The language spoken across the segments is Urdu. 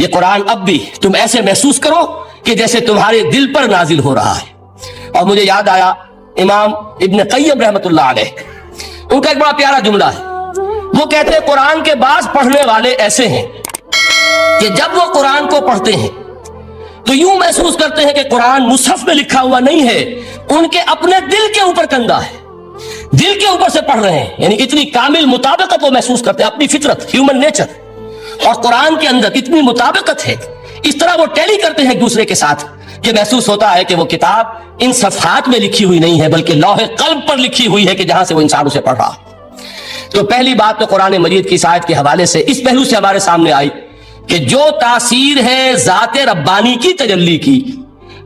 یہ قرآن اب بھی تم ایسے محسوس کرو کہ جیسے تمہارے دل پر نازل ہو رہا ہے۔ اور مجھے یاد آیا امام ابن قیم رحمۃ اللہ علیہ، ان کا ایک بڑا پیارا جملہ ہے۔ وہ کہتے ہیں قرآن کے بعض پڑھنے والے ایسے ہیں کہ جب وہ قرآن کو پڑھتے ہیں تو یوں محسوس کرتے ہیں کہ قرآن مصحف میں لکھا ہوا نہیں ہے، ان کے اپنے دل کے اوپر کندہ ہے، دل کے اوپر سے پڑھ رہے ہیں، یعنی اتنی کامل مطابقت وہ محسوس کرتے ہیں، اپنی فطرت، ہیومن نیچر اور قرآن کے اندر اتنی مطابقت ہے، اس طرح وہ ٹیلی کرتے ہیں ایک دوسرے کے ساتھ کہ محسوس ہوتا ہے کہ وہ کتاب ان صفحات میں لکھی ہوئی نہیں ہے بلکہ لوح قلب پر لکھی ہوئی ہے کہ جہاں سے وہ انسان اسے پڑھ رہا ہے۔ تو پہلی بات تو قرآن مجید کی اس آیت کے حوالے سے اس پہلو سے ہمارے سامنے آئی کہ جو تاثیر ہے ذات ربانی کی تجلی کی،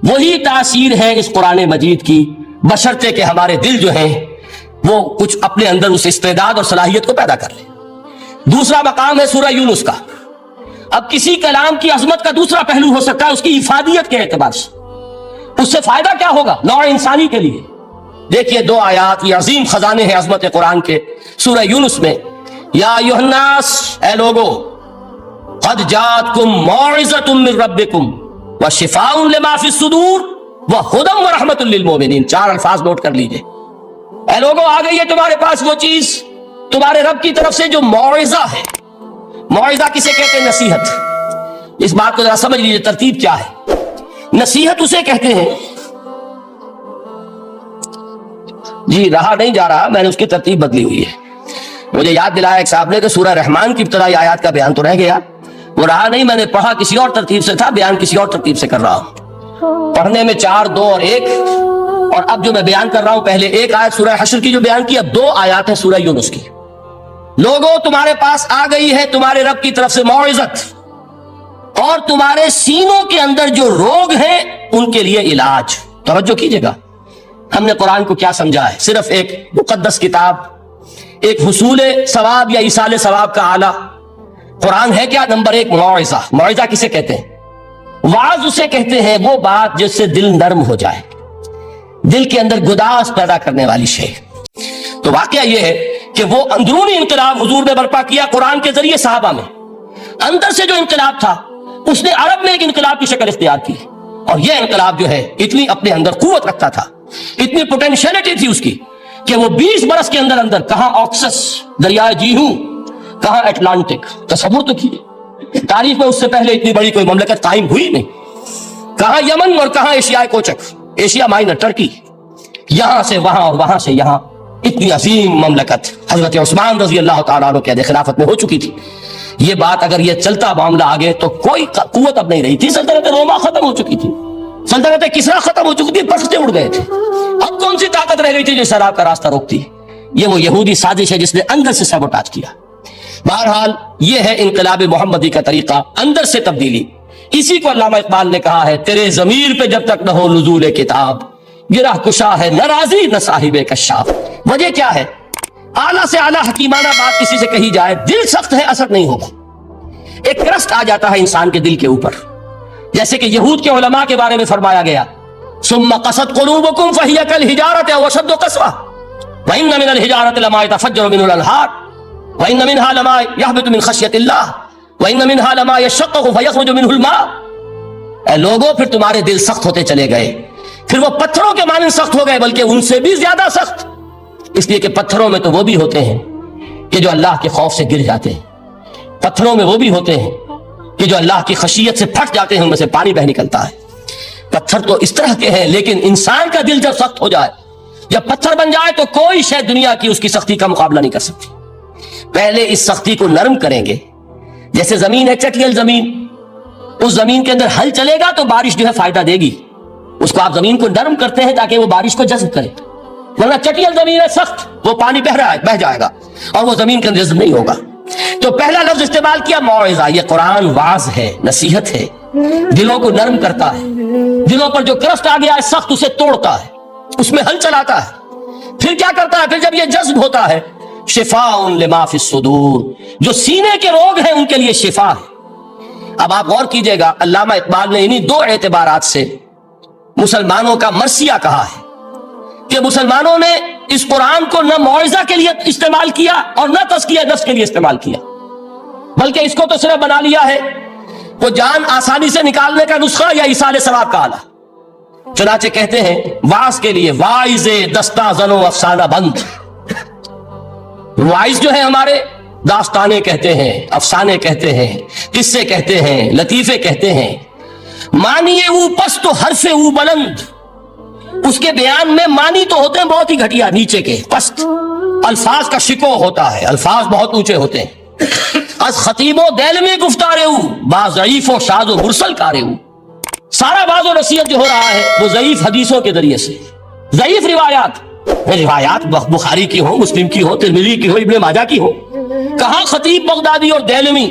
وہی تاثیر ہے اس قرآن مجید کی، بشرطے کہ ہمارے دل جو ہیں وہ کچھ اپنے اندر اس استعداد اور صلاحیت کو پیدا کر لیں۔ دوسرا مقام ہے سورہ یونس کا۔ اب کسی کلام کی عظمت کا دوسرا پہلو ہو سکتا ہے اس کی افادیت کے اعتبار سے، اس سے فائدہ کیا ہوگا نوع انسانی کے لیے۔ دیکھیے دو آیات، یہ عظیم خزانے ہیں عظمت قرآن کے۔ سورہ یونس میں یا ایھا الناس، اے لوگو، قد جاءتکم موعظۃ من ربکم وشفاء لما فی الصدور وہدی ورحمۃ للمؤمنین۔ چار الفاظ نوٹ کر لیجئے۔ اے لوگو، آ گئی ہے تمہارے پاس وہ چیز تمہارے رب کی طرف سے جو موعظہ ہے۔ موعظہ کسے کہتے ہیں؟ نصیحت۔ اس بات کو ذرا سمجھ لیجئے ترتیب کیا ہے۔ نصیحت اسے کہتے ہیں، جی رہا نہیں جا رہا، میں نے اس کی ترتیب بدلی ہوئی ہے۔ مجھے یاد دلایا ایک صاحب نے کہ سورہ رحمان کی ابتدائی آیات کا بیان تو رہ گیا، وہ رہا نہیں، میں نے پڑھا کسی اور ترتیب سے تھا، بیان کسی اور ترتیب سے کر رہا ہوں۔ پڑھنے میں 4، 2 اور 1، اور اب جو میں بیان کر رہا ہوں پہلے ایک آیت سورہ حشر کی جو بیان کی، اب 2 آیات ہیں سورہ یونس کی۔ لوگوں، تمہارے پاس آ گئی ہے تمہارے رب کی طرف سے موعظت، اور تمہارے سینوں کے اندر جو روگ ہیں ان کے لیے علاج۔ توجہ کیجئے گا، ہم نے قرآن کو کیا سمجھا ہے؟ صرف ایک مقدس کتاب، ایک حصول ثواب یا ایصال ثواب کا آلہ۔ قرآن ہے کیا؟ نمبر 1 موعظہ۔ موعظہ کسے کہتے ہیں؟ وعظ اسے کہتے ہیں وہ بات جس سے دل نرم ہو جائے، دل کے اندر گداز پیدا کرنے والی شے۔ تو واقعہ یہ ہے کہ وہ اندرونی انقلاب حضور نے برپا کیا قرآن کے ذریعے صحابہ میں۔ اندر سے جو انقلاب تھا اس نے عرب میں ایک انقلاب کی شکل اختیار کی، اور یہ انقلاب جو ہے اتنی اپنے اندر قوت رکھتا تھا، اتنی پوٹینشیلٹی تھی اس کی کہ وہ 20 برس کے اندر اندر کہاں آکسس دریائے جیہوں، کہاں اٹلانٹک، تصور تو کیے تاریخ میں اس سے پہلے اتنی بڑی کوئی مملکت قائم ہوئی نہیں، کہاں یمن اور کہاں ایشیائے کوچک، ایشیا مائنر ٹرکی، یہاں سے وہاں اور وہاں سے یہاں، اتنی عظیم مملکت حضرت عثمان رضی اللہ تعالیٰ عنہ کے خلافت میں ہو چکی تھی۔ یہ بات اگر یہ چلتا معاملہ آگے تو کوئی قوت اب نہیں رہی تھی، سلطنت روما ختم ہو چکی تھی، سلطنت کسریٰ ختم ہو چکی تھی، پرچے اڑ گئے تھے، اب کون سی طاقت رہ گئی تھی جو شراب کا راستہ روکتی؟ یہ وہ یہودی سازش ہے جس نے اندر سے سیبوٹاج کیا۔ بہرحال یہ ہے انقلاب محمدی کا طریقہ، اندر سے تبدیلی۔ اسی کو علامہ اقبال نے کہا ہے، تیرے ضمیر پہ جب تک نہ ہو نزول کتاب، گرہ کشا ہے نہ راضی نہ صاحب کشاف۔ وجہ کیا ہے؟ اعلیٰ سے اعلیٰ حکیمانہ بات کسی سے کہی جائے، دل سخت ہے، اثر نہیں ہوگا۔ ایک کرسٹ آ جاتا ہے انسان کے دل کے اوپر، جیسے کہ یہود کے علماء کے بارے میں فرمایا گیا، ثم قست قلوبکم فہی کالحجارۃ او اشد قسوۃ وان من الحجارۃ لما يتفجر منه الانہار وان منها لما يهبط من خشیۃ اللہ وان منها لما يشقق فيخرج منه الماء۔ اے لوگوں، پھر تمہارے دل سخت ہوتے چلے گئے، پھر وہ پتھروں کے مانند سخت ہو گئے، بلکہ ان سے بھی زیادہ سخت، اس لیے کہ پتھروں میں تو وہ بھی ہوتے ہیں کہ جو اللہ کے خوف سے گر جاتے ہیں، پتھروں میں وہ بھی ہوتے ہیں کہ جو اللہ کی خشیت سے پھٹ جاتے ہیں، ان میں سے پانی بہ نکلتا ہے۔ پتھر تو اس طرح کے ہیں، لیکن انسان کا دل جب سخت ہو جائے، جب پتھر بن جائے، تو کوئی شے دنیا کی اس کی سختی کا مقابلہ نہیں کر سکتی۔ پہلے اس سختی کو نرم کریں گے، جیسے زمین ہے چٹیل زمین، اس زمین کے اندر ہل چلے گا تو بارش جو ہے فائدہ دے گی، اس کو آپ زمین کو نرم کرتے ہیں تاکہ وہ بارش کو جذب کرے، ورنہ چٹیل زمین ہے سخت، وہ پانی بہ جائے گا اور وہ زمین کے اندر جذب نہیں ہوگا۔ تو پہلا لفظ استعمال کیا موعظہ۔ یہ قرآن واعظ ہے، نصیحت ہے، دلوں کو نرم کرتا ہے، دلوں پر جو کرسٹ آ گیا ہے سخت اسے توڑتا ہے، اس میں ہل چلاتا ہے۔ پھر کیا کرتا ہے؟ پھر جب یہ جذب ہوتا ہے، شفاء لما فی الصدور، جو سینے کے روگ ہیں ان کے لیے شفا ہے۔ اب آپ غور کیجئے گا، علامہ اقبال نے انہی 2 اعتبارات سے مسلمانوں کا مرثیہ کہا ہے کہ مسلمانوں نے اس قرآن کو نہ موعظہ کے لیے استعمال کیا اور نہ تزکیہ نفس کے لیے استعمال کیا، بلکہ اس کو تو صرف بنا لیا ہے وہ جان آسانی سے نکالنے کا نسخہ یا ایصال ثواب کا آلہ؟ چنانچہ کہتے ہیں واعظ کے لیے واعظ دستہ زن و افسانہ بند. واعظ جو ہے ہمارے داستانے کہتے ہیں، افسانے کہتے ہیں، قصے کہتے ہیں، لطیفے کہتے ہیں. معنی او پست و حرف او بلند، اس کے بیان میں معنی تو ہوتے ہیں بہت ہی گھٹیا، نیچے کے پست. الفاظ کا شکو ہوتا ہے، الفاظ بہت اونچے ہوتے ہیں. از خطیب و دیلمی گفتارے او با ضعیف و شاذ و مرسل کارے او. سارا باز و نصیحت جو ہو رہا ہے وہ ضعیف حدیثوں کے ذریعے سے، ضعیف روایات بخاری کی ہو، مسلم کی ہو، ترمذی کی ہو، ابن ماجہ کی ہو. کہاں خطیب بغدادی اور دیلمی،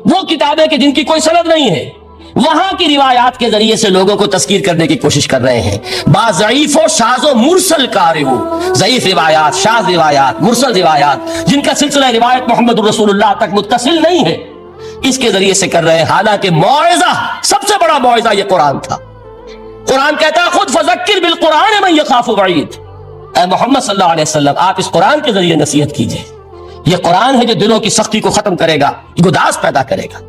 وہ کتابیں کہ جن کی کوئی سند نہیں ہے، وہاں کی روایات کے ذریعے سے لوگوں کو تذکیر کرنے کی کوشش کر رہے ہیں. با ضعیف و شاذ و مرسل کارے ہو، ضعیف روایات، شاذ روایات، مرسل روایات جن کا سلسلہ روایت محمد الرسول اللہ تک متصل نہیں ہے، اس کے ذریعے سے کر رہے ہیں. حالانکہ موعظہ، سب سے بڑا موعظہ یہ قرآن تھا. قرآن کہتا ہے خود فذکر بالقرآن من یخاف وعید. اے محمد صلی اللہ علیہ وسلم، آپ اس قرآن کے ذریعے نصیحت کیجئے. یہ قرآن ہے جو دلوں کی سختی کو ختم کرے گا، گداز پیدا کرے گا.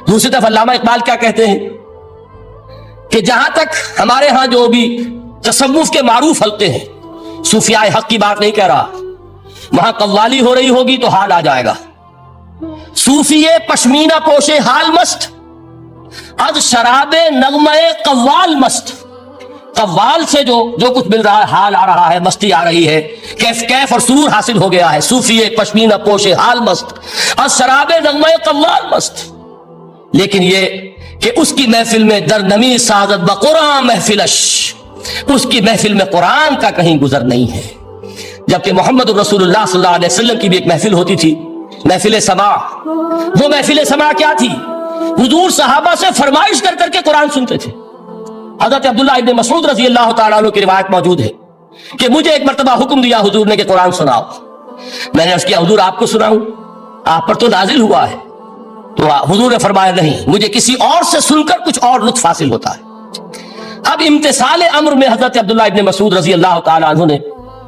دوسری طرف علامہ اقبال کیا کہتے ہیں کہ جہاں تک ہمارے ہاں جو بھی تصوف کے معروف حلقے ہیں، صوفیاء حق کی بات نہیں کہہ رہا، وہاں قوالی ہو رہی ہوگی تو حال آ جائے گا. صوفی پشمینہ پوشے حال مست، از شراب نغمہ قوال مست. قوال سے جو کچھ مل رہا ہے، حال آ رہا ہے، مستی آ رہی ہے، کیف اور سرور حاصل ہو گیا ہے. صوفی پشمینہ پوشے حال مست، از شراب نغمہ قوال مست. لیکن یہ کہ اس کی محفل میں در نمی سازت بقرآن محفلش، اس کی محفل میں قرآن کا کہیں گزر نہیں ہے. جبکہ محمد الرسول اللہ صلی اللہ علیہ وسلم کی بھی ایک محفل ہوتی تھی، محفل سماع. وہ محفل سماع کیا تھی؟ حضور صحابہ سے فرمائش کر کر کے قرآن سنتے تھے. حضرت عبداللہ ابن مسعود رضی اللہ تعالیٰ عنہ کی روایت موجود ہے کہ مجھے ایک مرتبہ حکم دیا حضور نے کہ قرآن سناؤ. میں نے عرض کیا حضور آپ کو سناؤں؟ آپ پر تو نازل ہوا ہے. تو حضور نے فرمایا نہیں، مجھے کسی اور سے سن کر کچھ اور لطف حاصل ہوتا ہے. اب امتثال امر میں حضرت عبداللہ ابن مسعود رضی اللہ تعالیٰ عنہ نے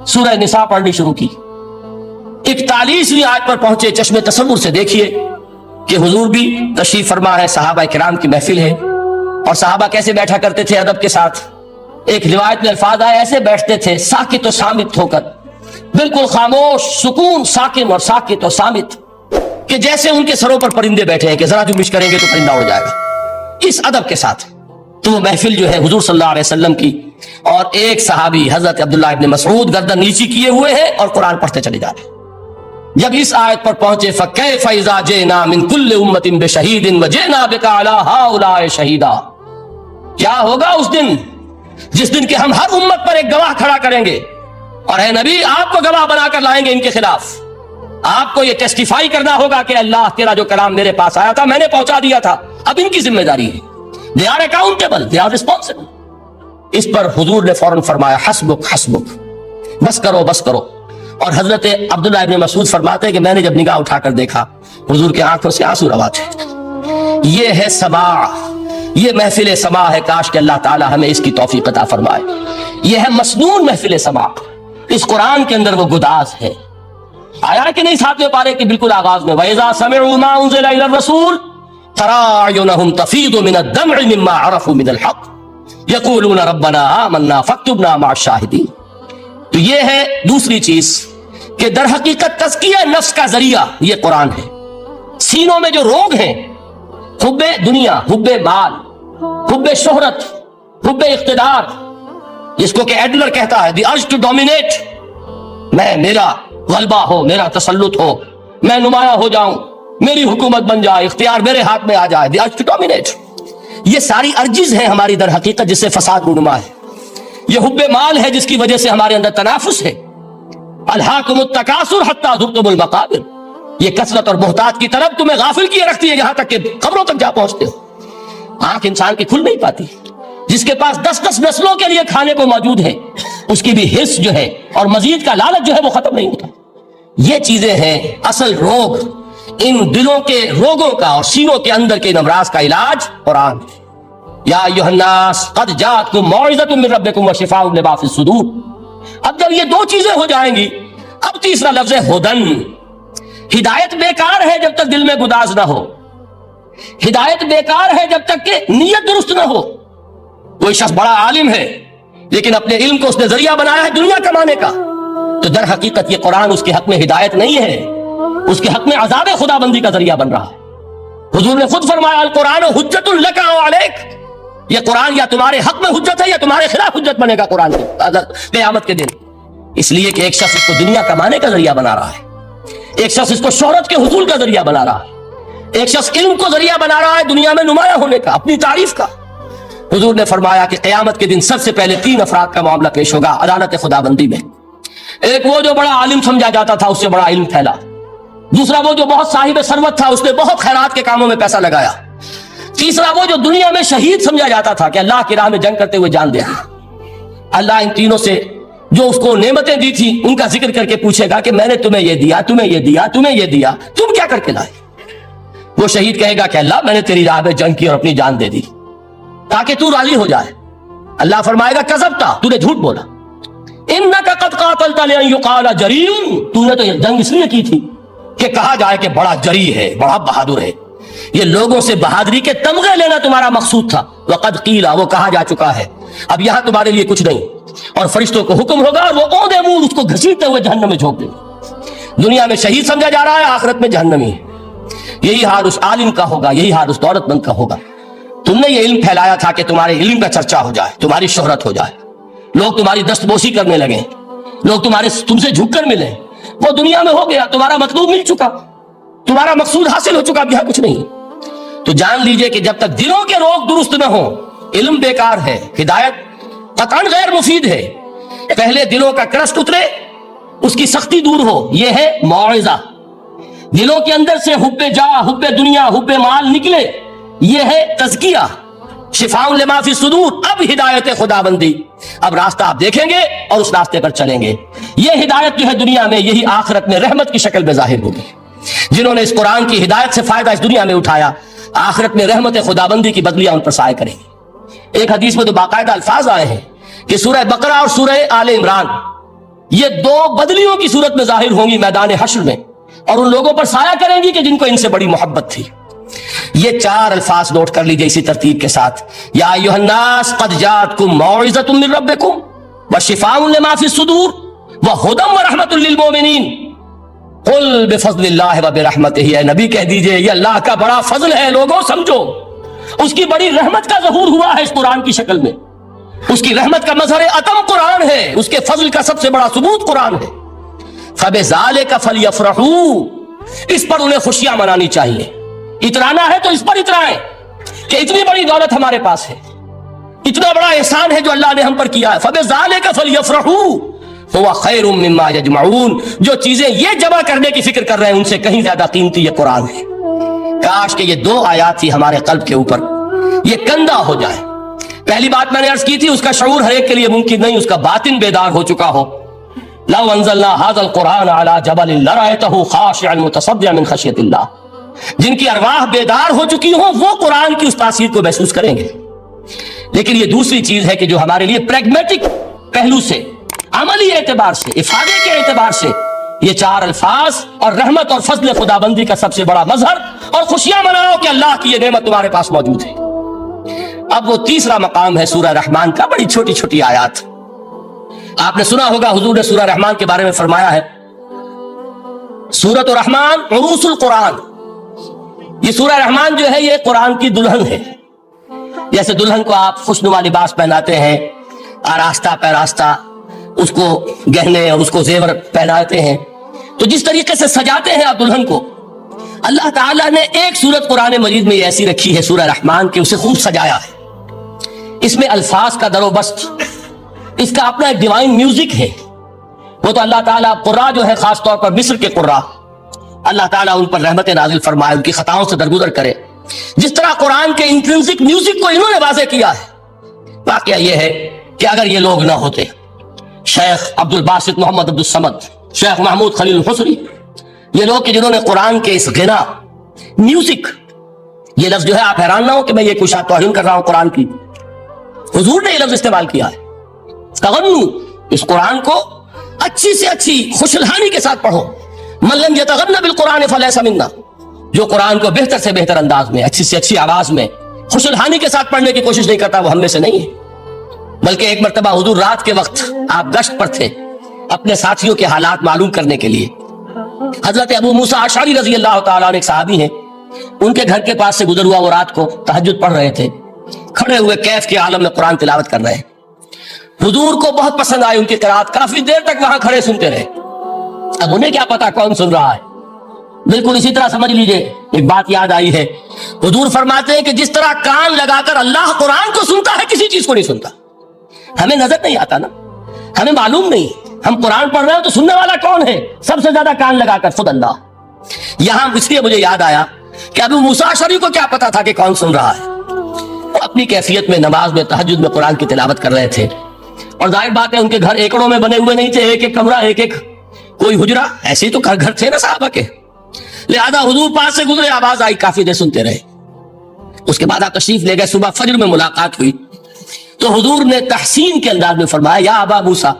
سورہ نساء پڑھنی شروع کی. 41ویں آیت پر پہنچے. چشم تصور سے دیکھیے کہ حضور بھی تشریف فرما ہے، صحابہ کرام کی محفل ہے، اور صحابہ کیسے بیٹھا کرتے تھے ادب کے ساتھ. ایک روایت میں الفاظ آئے ایسے بیٹھتے تھے ساکت و صامت ہو کر، بالکل خاموش، سکون، ساکن اور ساکت و صامت، کہ جیسے ان کے سروں پر پرندے بیٹھے ہیں کہ ذرا جنبش کریں گے تو پرندہ اڑ جائے گا، اس ادب کے ساتھ. تو وہ محفل جو ہے حضور صلی اللہ علیہ وسلم کی، اور ایک صحابی حضرت عبداللہ ابن مسعود گردن نیچی کیے ہوئے ہیں اور قرآن پڑھتے چلے جا رہے ہیں. جب اس آیت پر پہنچے فَكَيْفَ إِذَا جِئْنَا مِن كُلِّ أُمَّةٍ بِشَهِيدٍ وَجِئْنَا بِكَ عَلَىٰ هَٰؤُلَاءِ شَهِيدًا. کیا ہوگا اس دن جس دن کہ ہم ہر امت پر ایک گواہ کھڑا کریں گے، اور اے نبی آپ کو گواہ بنا کر لائیں گے ان کے خلاف. آپ کو یہ ٹیسٹیفائی کرنا ہوگا کہ اللہ تیرا جو کلام میرے پاس آیا تھا میں نے پہنچا دیا تھا، اب ان کی ذمہ داری ہے. They are accountable, they are responsible. اس پر حضور نے فوراً فرمایا حسبک حسبک، بس کرو بس کرو. اور حضرت عبداللہ ابن مسعود فرماتے ہیں کہ میں نے جب نگاہ اٹھا کر دیکھا حضور کے آنکھوں سے آنسو روا تھے. یہ ہے سماع، یہ محفل سماع ہے. کاش کہ اللہ تعالی ہمیں اس کی توفیق عطا فرمائے. یہ ہے مسنون محفل سماع. اس قرآن کے اندر وہ گداز ہے. آیا کہ نہیں 7ویں پارے کے بالکل آغاز میں وَإِذَا سَمِعُوا مَا أُنزِلَ إِلَى الرَّسُولِ تَرَىٰ أَعْيُنَهُمْ تَفِيضُ مِنَ الدَّمْعِ مِمَّا عَرَفُوا مِنَ الْحَقِّ يَقُولُونَ رَبَّنَا آمَنَّا فَاكْتُبْنَا مَعَ الشَّاهِدِينَ. تو یہ ہے دوسری چیز کہ در حقیقت تزکیہ نفس کا ذریعہ یہ قرآن ہے. سینوں میں جو روگ ہیں، حب دنیا، حب مال، حب شہرت، حب اقتدار، جس کو کہ ایڈلر کہتا ہے دی ارج ٹو ڈومینیٹ، میں میرا غلبہ ہو، میرا تسلط ہو، میں نمایاں ہو جاؤں، میری حکومت بن جائے، اختیار میرے ہاتھ میں آ جائے، دی ارج ٹو ڈومینیٹ. یہ ساری ارجز ہیں ہماری در حقیقت جس سے فساد رونما ہے. یہ حب مال ہے جس کی وجہ سے ہمارے اندر تنافس ہے. الہاکم التکاثر حتی زرتم المقابر. یہ کثرت اور بہتات کی طرف تمہیں غافل کیے رکھتی ہے یہاں تک کہ قبروں تک جا پہنچتے ہو. آنکھ انسان کی کھل نہیں پاتی. جس کے پاس 10 نسلوں کے لیے کھانے کو موجود ہے، اس کی بھی حرص جو ہے اور مزید کا لالچ جو ہے وہ ختم نہیں ہوتا. یہ چیزیں ہیں اصل روگ. ان دلوں کے روگوں کا اور سینوں کے اندر کے امراض کا علاج قرآن. یا ایھا الناس قد جاءتکم موعظۃ من ربکم وشفاء لما فی الصدور. اب جب یہ دو چیزیں ہو جائیں گی، اب تیسرا لفظ ہے ہدن. ہدایت بیکار ہے جب تک دل میں گداز نہ ہو. ہدایت بیکار ہے جب تک کہ نیت درست نہ ہو. کوئی شخص بڑا عالم ہے لیکن اپنے علم کو اس نے ذریعہ بنایا ہے دنیا کمانے کا, تو در حقیقت یہ قرآن اس کے حق میں ہدایت نہیں ہے, اس کے حق میں عذاب خدا بندی کا ذریعہ بن رہا ہے. حضور نے خود فرمایا القرآن حجت لک و علیک, یہ قرآن یا تمہارے حق میں حجت ہے یا تمہارے خلاف حجت بنے گا قرآن قیامت کے دن. اس لیے کہ ایک شخص اس کو دنیا کمانے کا ذریعہ بنا رہا ہے, ایک شخص اس کو شہرت کے حصول کا ذریعہ بنا رہا ہے, ایک شخص علم کو ذریعہ بنا رہا ہے دنیا میں نمایاں ہونے کا, اپنی تعریف کا. حضور نے فرمایا کہ قیامت کے دن سب سے پہلے 3 افراد کا معاملہ پیش ہوگا عدالت خدا بندی میں. ایک وہ جو بڑا عالم سمجھا جاتا تھا, اس سے بڑا علم پھیلا. دوسرا وہ جو بہت صاحب ثروت تھا, اس نے بہت خیرات کے کاموں میں پیسہ لگایا. تیسرا وہ جو دنیا میں شہید سمجھا جاتا تھا کہ اللہ کی راہ میں جنگ کرتے ہوئے جان دیا. اللہ ان تینوں سے جو اس کو نعمتیں دی تھی ان کا ذکر کر کے پوچھے گا کہ میں نے تمہیں یہ دیا, تمہیں یہ دیا, تمہیں یہ دیا, تم کیا کر کے لائے؟ وہ شہید کہے گا کہ اللہ میں نے تیری راہ میں جنگ کی اور اپنی جان دے دی تاکہ تو راضی ہو جائے. اللہ فرمائے گا کذبتا, تو نے جھوٹ بولا. انک قد قاتلت لئن یقال جری, تو نے تو یہ جنگ اس لیے کی تھی کہ کہا جائے کہ بڑا جری ہے, بڑا بہادر ہے. یہ لوگوں سے بہادری کے تمغے لینا تمہارا مقصود تھا. وقد قیل, وہ کہا جا چکا ہے, اب یہاں تمہارے لیے کچھ نہیں. اور فرشتوں کو حکم ہوگا اور وہ اوندے منہ اس کو گھسیٹتے ہوئے جہنم میں جھونک دیں گے. دنیا میں شہید سمجھا جا رہا ہے, آخرت میں جہنمی ہے. یہی حال اس عالم کا ہوگا, یہی حال اس دولت مند کا ہوگا. تم نے یہ علم پھیلایا تھا کہ تمہارے علم کا چرچا ہو جائے, تمہاری شہرت ہو جائے, لوگ تمہاری دستبوسی کرنے لگیں, لوگ تم سے جھک کر ملیں. وہ دنیا میں ہو گیا, تمہارا مطلوب مل چکا, تمہارا مقصود حاصل ہو چکا, اب یہاں کچھ نہیں. تو جان لیجئے کہ جب تک دلوں کے روگ درست نہ ہوں, علم بیکار ہے, ہدایت قطعاً غیر مفید ہے. پہلے دلوں کا کرسٹ اترے, اس کی سختی دور ہو, یہ ہے موعظہ. دلوں کے اندر سے حب جاہ, حب دنیا, حب مال نکلے, یہ ہے تزکیہ. شفاء لما فی الصدور, اب ہدایت خدا بندی, اب راستہ آپ دیکھیں گے اور اس راستے پر چلیں گے. یہ ہدایت جو ہے دنیا میں, یہی آخرت میں رحمت کی شکل میں ظاہر ہوگی. جنہوں نے اس قرآن کی ہدایت سے فائدہ اس دنیا میں اٹھایا, آخرت میں رحمت خدا بندی کی بدلیاں ان پر سایہ کریں گی. ایک حدیث میں تو باقاعدہ الفاظ آئے ہیں کہ سورہ بقرہ اور سورہ آل عمران یہ 2 بدلیوں کی صورت میں ظاہر ہوں گی میدان حشر میں, اور ان لوگوں پر سایہ کریں گی کہ جن کو ان سے بڑی محبت تھی. یہ 4 الفاظ نوٹ کر لیجئے اسی ترتیب کے ساتھ. یا ایھا الناس قد جاءتکم موعظۃ من ربکم وشفاء لما فی الصدور وہدی ورحمۃ للمؤمنین قل بفضل اللہ وبرحمتہ, اے نبی کہہ دیجئے یہ اللہ کا بڑا فضل ہے, لوگوں سمجھو. اس کی بڑی رحمت کا ظہور ہوا ہے اس قرآن کی شکل میں. اس کی رحمت کا مظہر اتم قرآن ہے, اس کے فضل کا سب سے بڑا ثبوت قرآن ہے. فبذالک فلیفرحوا, اس پر انہیں خوشیاں منانی چاہیے. اترانا ہے تو اس پر اترائیں کہ اتنی بڑی دولت ہمارے پاس ہے, اتنا بڑا احسان ہے جو اللہ نے ہم پر کیا ہے. فبذالک فلیفرحوا هو خیر مما یجمعون, جو چیزیں یہ جمع کرنے کی فکر کر رہے ہیں ان سے کہیں زیادہ قیمتی یہ قرآن ہے. کاش کہ یہ 2 آیات ہی ہمارے قلب کے اوپر یہ کندہ ہو جائے. پہلی بات میں نے عرض کی تھی, اس کا شعور ہر ایک کے لیے ممکن نہیں, اس کا باطن بیدار ہو چکا ہو. لو انزلنا هذا القرآن على جبل لرأيته خاشعا متصدعا من خشية اللہ, جن کی ارواح بیدار ہو چکی ہوں وہ قرآن کی اس تاثیر کو محسوس کریں گے. لیکن یہ دوسری چیز ہے کہ جو ہمارے لیے پریگمیٹک پہلو سے, عملی اعتبار سے, افادے کے اعتبار سے یہ 4 الفاظ اور رحمت اور فضل خدا بندی کا سب سے بڑا مظہر, اور خوشیاں مناؤ کہ اللہ کی یہ نعمت تمہارے پاس موجود ہے. اب وہ تیسرا مقام ہے سورہ رحمان کا, بڑی چھوٹی چھوٹی آیات. آپ نے سنا ہوگا حضور نے سورہ رحمان کے بارے میں فرمایا ہے, سورۃ الرحمان عروس القرآن. یہ سورہ رحمان جو ہے یہ قرآن کی دلہن ہے. جیسے دلہن کو آپ خوشنما لباس پہناتے ہیں, آراستہ پیراستہ, اس کو گہنے اور اس کو زیور پہناتے ہیں, تو جس طریقے سے سجاتے ہیں آپ دلہن کو, اللہ تعالیٰ نے ایک سورت قرآن مجید میں ایسی رکھی ہے سورہ رحمان کی, اسے خوب سجایا ہے. اس میں الفاظ کا در و بست, اس کا اپنا ایک ڈیوائن میوزک ہے. وہ تو اللہ تعالیٰ قراء جو ہے, خاص طور پر مصر کے قراء, اللہ تعالیٰ ان پر رحمت نازل فرمائے, ان کی خطاؤں سے درگزر کرے. جس طرح قرآن کے انٹرنسک میوزک کو انہوں نے واضح کیا ہے. واقعہ یہ ہے کہ اگر یہ لوگ نہ ہوتے, شیخ عبد الباسط محمد عبد الصمد, شیخ محمود خلیل الحصری, یہ لوگ کہ جنہوں نے قرآن کے اس غنا, میوزک, یہ لفظ جو ہے آپ حیران نہ ہو کہ میں یہ کچھ توہین کر رہا ہوں قرآن کی, حضور نے یہ لفظ استعمال کیا ہے. تغنو, اس قرآن کو اچھی سے اچھی خوشلہانی کے ساتھ پڑھو. من لم یتغن بالقرآن فلیس منا, جو قرآن کو بہتر سے بہتر انداز میں، اچھی سے اچھی آواز میں، خوش الحانی کے ساتھ پڑھنے کی کوشش نہیں کرتا، وہ ہم میں سے نہیں ہے۔ بلکہ ایک مرتبہ حضور رات کے وقت آپ گشت پر تھے اپنے ساتھیوں کے حالات معلوم کرنے کے لیے۔ حضرت ابو موسیٰ اشعری رضی اللہ تعالیٰ عنہ ایک صحابی ہیں، ان کے گھر کے پاس سے گزر ہوا، وہ رات کو تہجد پڑھ رہے تھے، کھڑے ہوئے کیف کے عالم میں قرآن تلاوت کر رہے ہیں۔ حضور کو بہت پسند آئی ان کی قرات، کافی دیر تک وہاں کھڑے سنتے رہے۔ اب انہیں کیا پتا کون سن رہا ہے، بالکل اسی طرح سمجھ لیجئے ایک بات یاد آئی ہے، حضور فرماتے ہیں کہ جس طرح کان لگا کر اللہ قرآن کو سنتا ہے کسی چیز کو نہیں سنتا۔ ہمیں نظر نہیں آتا نا، ہمیں معلوم نہیں، ہم قرآن پڑھ رہے ہیں تو سننے والا کون ہے؟ سب سے زیادہ کان لگا کر خود اللہ۔ یہاں اس لیے مجھے یاد آیا کہ ابو موسیٰ اشعری کو کیا پتا تھا کہ کون سن رہا ہے؟ وہ اپنی کیفیت میں نماز میں تہجد میں قرآن کی تلاوت کر رہے تھے، اور ظاہر بات ہے ان کے گھر ایکڑوں میں بنے ہوئے نہیں تھے، ایک ایک کمرہ، ایک ایک کوئی حجرہ، ایسے ہی تو گھر تھے نا صحابہ کے، لہذا حضور پاس سے گزرے، آواز آئی، کافی دیر سنتے رہے۔ اس کے بعد آپ تشریف لے گئے، صبح فجر میں ملاقات ہوئی تو حضور نے تحسین کے انداز میں فرمایا، یا ابا موسیٰ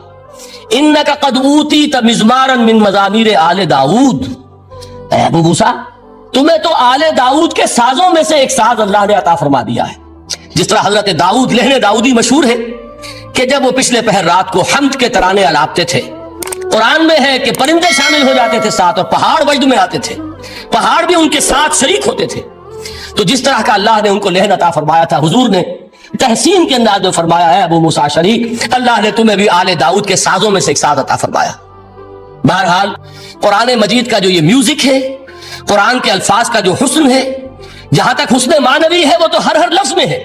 انک قد اوتیت مزمارا من مزامیر آل داؤد، اے ابو موسیٰ تمہیں تو آل داؤد کے سازوں میں سے ایک ساز اللہ نے عطا فرما دیا ہے۔ جس طرح حضرت داؤد، لہن داؤدی مشہور ہے کہ جب وہ پچھلے پہر رات کو حمد کے ترانے الاپتے تھے، قرآن میں ہے کہ پرندے شامل ہو جاتے تھے ساتھ، اور پہاڑ وجد میں آتے تھے، پہاڑ بھی ان کے ساتھ شریک ہوتے تھے۔ تو جس طرح کا اللہ نے ان کو لہن عطا فرمایا تھا، حضور نے تحسین کے انداز میں فرمایا ہے ابو موسیٰ اشعری، اللہ نے تمہیں بھی آل داؤد کے سازوں میں سے ایک ساز عطا فرمایا۔ بہرحال قرآن مجید کا جو یہ میوزک ہے، قرآن کے الفاظ کا جو حسن ہے، جہاں تک حسن معنوی ہے وہ تو ہر لفظ میں ہے،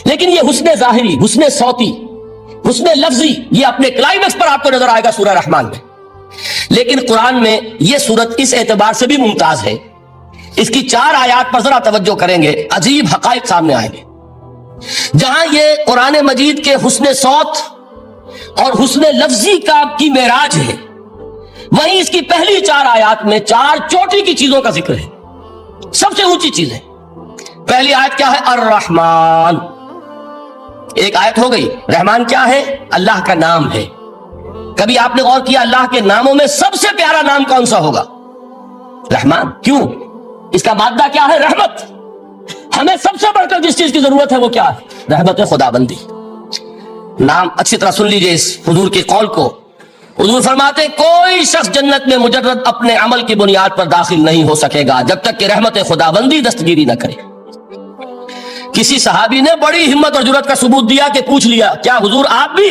لیکن یہ حسن ظاہری، حسن صوتی، حسن لفظی، یہ اپنے کلائمیکس پر آپ کو نظر آئے گا سورہ رحمان میں۔ لیکن قرآن میں یہ سورت اس اعتبار سے بھی ممتاز ہے، اس کی 4 آیات پر ذرا توجہ کریں گے، عجیب حقائق سامنے آئیں گے۔ جہاں یہ قرآن مجید کے حسن صوت اور حسن لفظی کی معراج ہے، وہیں اس کی پہلی 4 آیات میں 4 چوٹی کی چیزوں کا ذکر ہے، سب سے اونچی چیز ہے۔ پہلی آیت کیا ہے؟ الرحمن، ایک آیت ہو گئی۔ رحمان کیا ہے؟ اللہ کا نام ہے۔ کبھی آپ نے غور کیا اللہ کے ناموں میں سب سے پیارا نام کون سا ہوگا؟ رحمان۔ کیوں؟ اس کا مادہ کیا ہے؟ رحمت۔ ہمیں سب سے بڑھ کر جس چیز کی ضرورت ہے وہ کیا ہے؟ رحمت خداوندی۔ نام اچھی طرح سن لیجئے اس حضور کے قول کو۔ حضور فرماتے ہیں کوئی شخص جنت میں مجرد اپنے عمل کی بنیاد پر داخل نہیں ہو سکے گا جب تک کہ رحمت خداوندی دستگیری نہ کرے۔ کسی صحابی نے بڑی ہمت اور جرات کا ثبوت دیا کہ پوچھ لیا، کیا حضور آپ بھی؟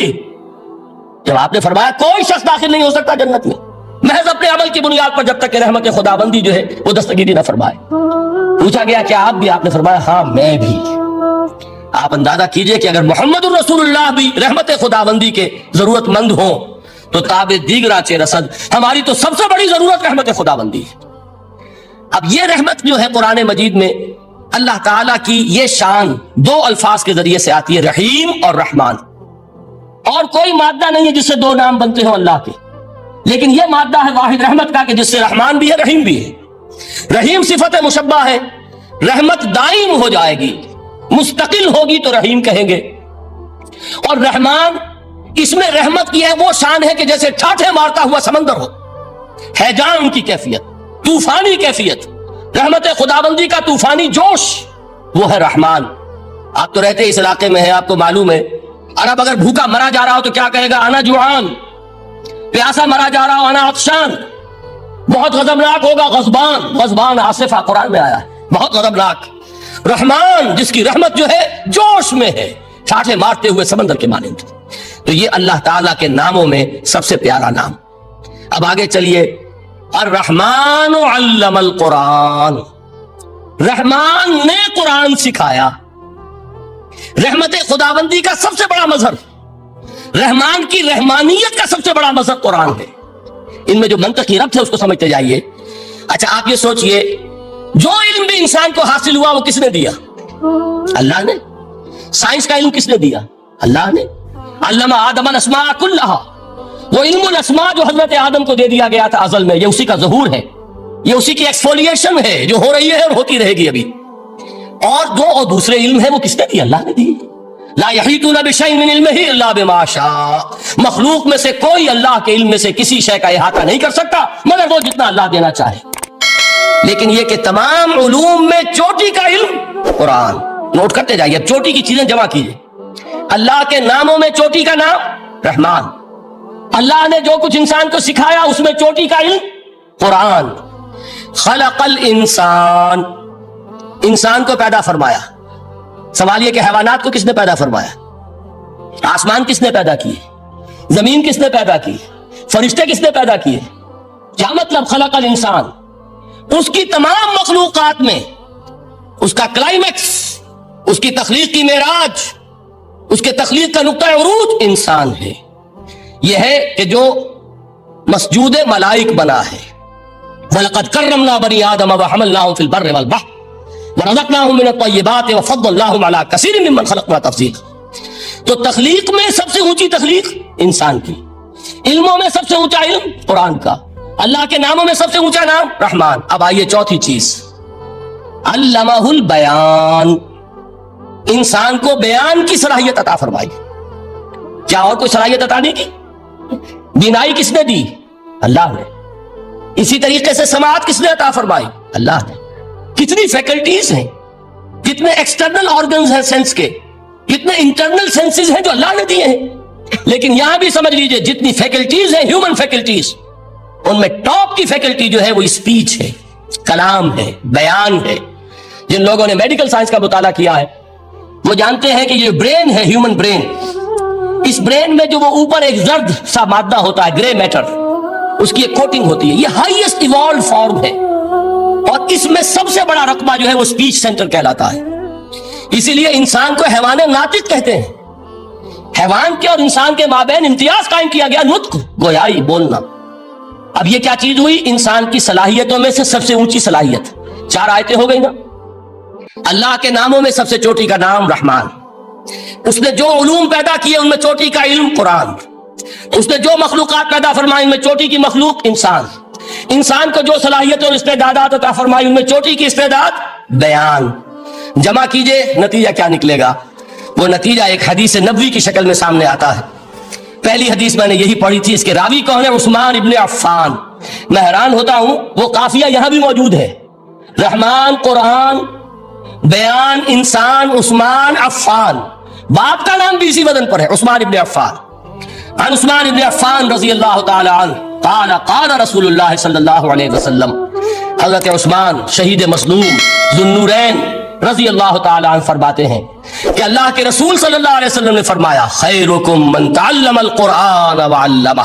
جب آپ نے فرمایا کوئی شخص داخل نہیں ہو سکتا جنت میں محض اپنے عمل کی بنیاد پر جب تک کہ رحمت خداوندی جو ہے وہ دستگیری نہ فرمائے۔ پوچھا گیا کیا آپ بھی؟ آپ نے فرمایا ہاں میں بھی۔ آپ اندازہ کیجئے کہ اگر محمد الرسول اللہ بھی رحمت خداوندی کے ضرورت مند ہوں تو تابع دیگرہ چہ رسد ہماری تو سب سے بڑی ضرورت رحمت خداوندی ہے۔ اب یہ رحمت جو ہے قرآن مجید میں اللہ تعالیٰ کی یہ شان 2 الفاظ کے ذریعے سے آتی ہے، رحیم اور رحمان، اور کوئی مادہ نہیں ہے جس سے 2 نام بنتے ہوں اللہ کے، لیکن یہ مادہ ہے واحد رحمت کا کہ جس سے رحمان بھی ہے رحیم بھی ہے۔ رحیم صفت مشبہ ہے، رحمت دائم ہو جائے گی، مستقل ہوگی تو رحیم کہیں گے، اور رحمان اس میں رحمت کی ہے وہ شان ہے کہ جیسے ٹھاٹھے مارتا ہوا سمندر ہو، ہیجان کی کیفیت، طوفانی کیفیت، رحمت خداوندی کا طوفانی جوش، وہ ہے رحمان۔ آپ تو رہتے اس علاقے میں ہیں، آپ کو معلوم ہے عرب اگر بھوکا مرا جا رہا ہو تو کیا کہے گا؟ انا جوعان۔ پیاسا مرا جا رہا ہو انا عطشان۔ بہت غضبناک ہوگا غضبان، غضبان آصفہ قرآن میں آیا ہے، بہت غضبناک۔ رحمان جس کی رحمت جو ہے جوش میں ہے، ٹھاٹھے مارتے ہوئے سمندر کے مانند۔ تو یہ اللہ تعالیٰ کے ناموں میں سب سے پیارا نام۔ اب آگے چلیے، الرحمن علم القرآن، رحمان نے قرآن سکھایا۔ رحمت خداوندی کا سب سے بڑا مظہر، رحمان کی رحمانیت کا سب سے بڑا مظہر قرآن ہے۔ ان میں جو منطقی ربط ہے اس کو سمجھتے جائیے۔ اچھا آپ یہ سوچئے، جو علم بھی انسان کو حاصل ہوا وہ کس نے دیا؟ اللہ نے۔ سائنس کا علم کس نے دیا؟ اللہ نے۔ علم آدم الاسماء کلہا، وہ علم الاسماء جو حضرت آدم کو دے دیا گیا تھا ازل میں، یہ اسی کا ظہور ہے، یہ اسی کی ایکسفولیشن ہے جو ہو رہی ہے اور ہوتی رہے گی ابھی۔ اور جو دوسرے علم ہے وہ کس نے دی؟ اللہ نے دی۔ لا یحیطون بشیء من علمہ الا بما شاء، مخلوق میں سے کوئی اللہ کے علم میں سے کسی شے کا احاطہ نہیں کر سکتا مگر وہ جتنا اللہ دینا چاہے۔ لیکن یہ کہ تمام علوم میں چوٹی کا علم قرآن. نوٹ کرتے جائیے, اب چوٹی کی چیزیں جمع کیجیے. اللہ کے ناموں میں چوٹی کا نام رحمان. اللہ نے جو کچھ انسان کو سکھایا اس میں چوٹی کا علم قرآن. خلق الانسان, انسان کو پیدا فرمایا. سوال یہ کہ حیوانات کو کس نے پیدا فرمایا؟ آسمان کس نے پیدا کیے؟ زمین کس نے پیدا کی؟ فرشتے کس نے پیدا کیے؟ کیا مطلب خلق الانسان؟ اس کی تمام مخلوقات میں اس کا کلائمیکس, اس کی تخلیق کی معراج, اس کے تخلیق کا نقطہ عروج انسان ہے. یہ ہے کہ جو مسجود ملائک بنا ہے. وَلَقَدْ كَرَّمْنَا بَنِي آدَمَ وَحَمَلْنَاهُمْ فِي الْبَرِّ وَالْبَحْرِ وَرَزَقْنَاهُمْ مِنَ الطَّيِّبَاتِ وَفَضَّلْنَاهُمْ عَلَىٰ كَثِيرٍ مِّمَّنْ خَلَقْنَا تَفْضِيلًا. تو تخلیق میں سب سے اونچی تخلیق انسان کی, علموں میں سب سے اونچا علم قرآن کا, اللہ کے ناموں میں سب سے اونچا نام رحمان. اب آئیے چوتھی چیز, علمہ البیان, انسان کو بیان کی صلاحیت عطا فرمائی. کیا اور کوئی صلاحیت عطا نہیں کی؟ بینائی کس نے دی؟ اللہ نے. اسی طریقے سے سماعت کس نے عطا فرمائی؟ اللہ نے. کتنی فیکلٹیز ہیں, کتنے ایکسٹرنل آرگنز ہیں سینس کے, کتنے انٹرنل سینسز ہیں جو اللہ نے دیے ہیں. لیکن یہاں بھی سمجھ لیجئے جتنی فیکلٹیز ہیں ہیومن فیکلٹیز, ان میں ٹاپ کی فیکلٹی جو ہے وہ اسپیچ ہے, کلام ہے, بیان ہے. جن لوگوں نے میڈیکل سائنس کا مطالعہ کیا ہے وہ جانتے ہیں کہ یہ برین ہے, ہیومن برین, اس برین میں جو وہ اوپر ایک زرد سا مادہ ہوتا ہے, گرے میٹر, اس کی ایک کوٹنگ ہوتی ہے. یہ ہائیسٹ ایوالوڈ فارم ہے اور اس میں سب سے بڑا رقبہ جو ہے وہ اسپیچ سینٹر کہلاتا ہے. اسی لیے انسان کو حیوان ناطق کہتے ہیں. حیوان کے اور انسان کے مابین امتیاز قائم کیا گیا, نطق, گویائی, بولنا. اب یہ کیا چیز ہوئی؟ انسان کی صلاحیتوں میں سے سب سے اونچی صلاحیت. 4 آیتیں ہو گئی نا. اللہ کے ناموں میں سب سے چوٹی کا نام رحمان. اس نے جو علوم پیدا کیے ان میں چوٹی کا علم قرآن. اس نے جو مخلوقات پیدا فرمائی ان میں چوٹی کی مخلوق انسان. انسان کو جو صلاحیتوں اور استعدادات عطا فرمائی ان میں چوٹی کی استعداد بیان. جمع کیجئے, نتیجہ کیا نکلے گا؟ وہ نتیجہ ایک حدیث نبوی کی شکل میں سامنے آتا ہے. پہلی حدیث میں نے یہی پڑھی تھی, اس کے راوی کون ہے؟ عثمان ابن عفان. میں حیران ہوتا ہوں وہ قافیہ یہاں بھی موجود ہے, رحمان, قرآن, بیان, انسان, عثمان, عفان. باپ کا نام بھی اسی وزن پر ہے, عثمان ابن عفان. عن عثمان ابن عفان رضی اللہ تعالی عنہ قال قال رسول اللہ صلی اللہ علیہ وسلم. حضرت عثمان شہید مظلوم ذو النورین رضی اللہ تعالی عنہ فرماتے ہیں کہ اللہ کے رسول صلی اللہ علیہ وسلم نے فرمایا, خیرکم من تعلم القرآن وعلمہ.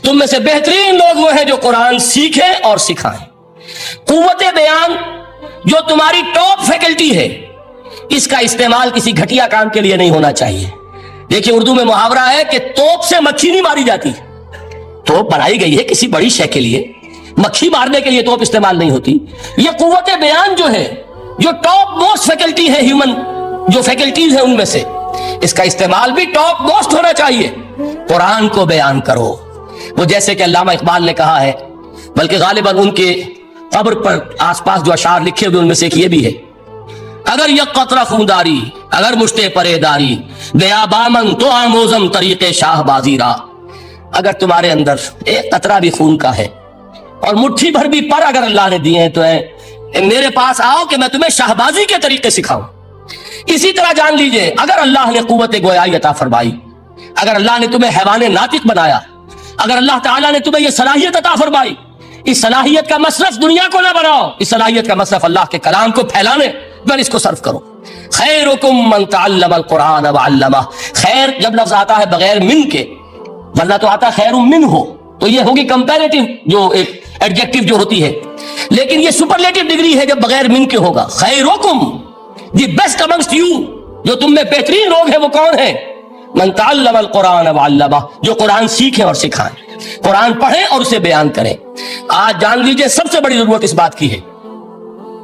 تم میں سے بہترین لوگ وہ ہیں جو قرآن سیکھیں اور سکھائیں. قوت بیان جو تمہاری ٹاپ فیکلٹی ہے, اس کا استعمال کسی گھٹیا کام کے لیے نہیں ہونا چاہیے. دیکھیں اردو میں محاورہ ہے کہ توپ سے مکھی نہیں ماری جاتی. توپ بنائی گئی ہے کسی بڑی شے کے لیے, مکھی مارنے کے لیے توپ استعمال نہیں ہوتی. یہ قوت بیان جو ہے, جو ٹاپ موسٹ فیکلٹی ہے ہیومن جو فیکلٹیز ہیں ان میں سے, اس کا استعمال بھی ٹاپ موسٹ ہونا چاہیے. قرآن کو بیان کرو. وہ جیسے کہ علامہ اقبال نے کہا ہے, بلکہ غالباً ان کے قبر پر آس پاس جو اشعار لکھے ہوئے ان میں سے ایک یہ بھی ہے, اگر یک قطرہ خونداری اگر مشتے پرے داری بیا بامن تو آموزم طریق شاہ بازی را. اگر تمہارے اندر ایک قطرہ بھی خون کا ہے اور مٹھی بھر بھی پر اگر اللہ نے دیے ہیں تو میرے پاس آؤ کہ میں تمہیں شاہبازی کے طریقے سکھاؤں. اسی طرح جان لیجئے اگر اللہ نے قوت گویائی عطا فرمائی, اگر اللہ نے تمہیں حیوان ناطق بنایا, اگر اللہ تعالیٰ نے تمہیں یہ صلاحیت عطا فرمائی, اس صلاحیت کا مصرف دنیا کو نہ بناؤ, اس صلاحیت کا مصرف اللہ کے کلام کو پھیلانے پر اس کو صرف کرو. خیرکم من تعلم القرآن وعلمہ. خیر جب لفظ آتا ہے بغیر من کے, ورنہ تو آتا خیر من ہو, تو یہ ہوگی کمپیریٹیو جو ایک ایڈجیکٹیو جو ہوتی ہے, لیکن یہ سپرلیٹیو ڈگری ہے جب بغیر من کے ہوگا. خیرکم, دی بیسٹ امنگسٹ یو, جو تم میں بہترین لوگ ہیں وہ کون ہیں؟ من تعلم القرآن وعلمہ, جو قرآن سیکھیں اور سکھائیں, قرآن پڑھیں اور اسے بیان کریں. آج جان لیجئے سب سے بڑی ضرورت اس بات کی ہے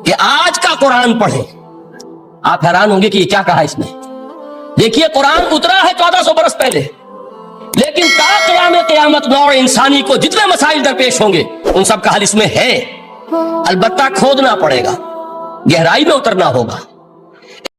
کہ آج کا قرآن پڑھیں. آپ حیران ہوں گے کہ یہ کیا کہا اس نے. دیکھیے قرآن اترا ہے 1400 برس پہلے, لیکن تا قیام قیامت نوع انسانی کو جتنے مسائل درپیش ہوں گے ان سب کا حل اس میں ہے. البتہ کھودنا پڑے گا, گہرائی میں اترنا ہوگا.